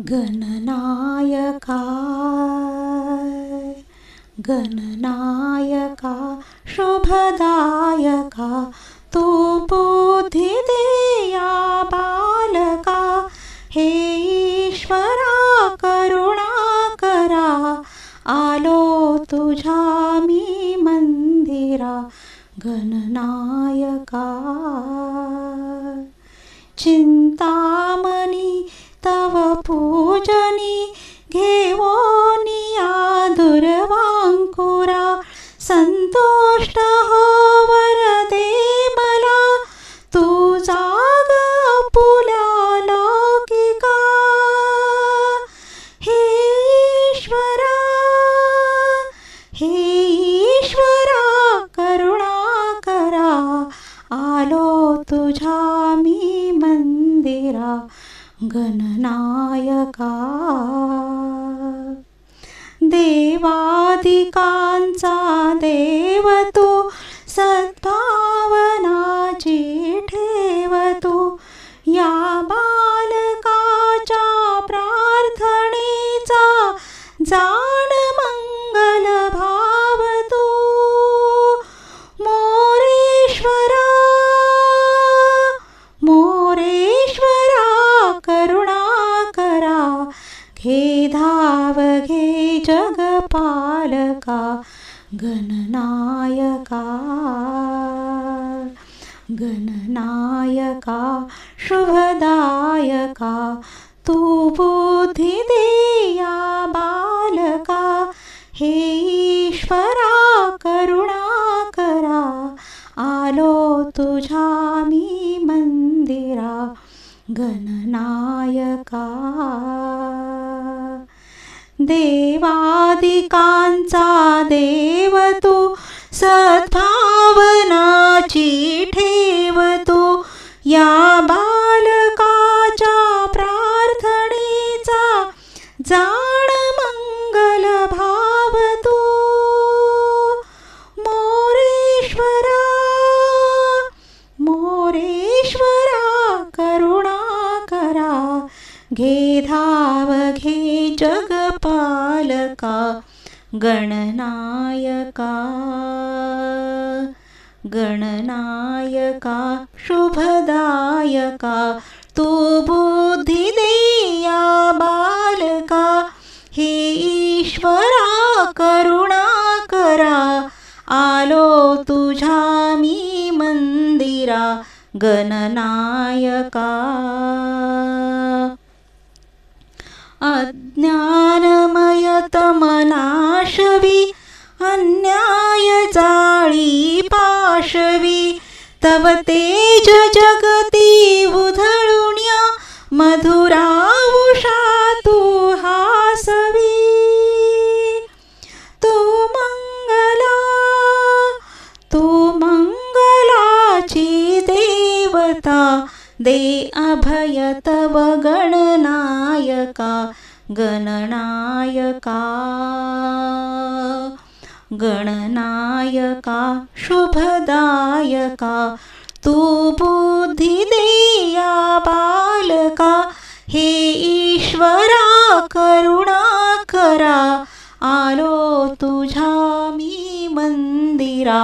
गणनायका गणनायका शुभदायका तू बुद्धी दे या बालका हे ईश्वरा करुणा करा आलो तुझ्या मी मंदिरा गणनायका चिंतामणी तव पूजनी घेवोनिया दुर्वांकुरा संतुष्ट हो वरदे मला तू जाग आपुल्या लौकिका हे ईश्वरा करुणा करा आलो तुझ्या मी मंदिरा गणनायका देवादिकांचा देव तू सद्भावनाची ठेव तू या बालकाच्या प्रार्थनेचा जाण मंगल भाव तू मोरेश्वरा करुणा करा घे धाव घे जगपालका गणनायका गणनायका शुभदायका तू बुद्धी दे या बालका हे ईश्वरा करुणा करा आलो तुझ्या मी मंदिरा गणनायका देवादिकांचा देव तू सद्भावनाची ठेव तू या बालकाच्या प्रार्थनेचा जाण मंगल भाव तू मोरेश्वरा करुणा करा घे धाव घे जगपालका गणनायका गणनायका शुभदायका तू बुद्धी दे या बालका हे ईश्वरा करुणा करा आलो तुझ्या मी मंदिरा गणनायका अज्ञानमय तमनाशवी अन्याय जाळी पाशवी तव तेज जगती उधळुण्या मधुरा उषा तू हासवी तू मंगलाची देवता दे अभय तव गणनायका गणनायका शुभदायका तू बुद्धी दे या बालका हे ईश्वरा करुणा करा आलो तुझ्या मी मंदिरा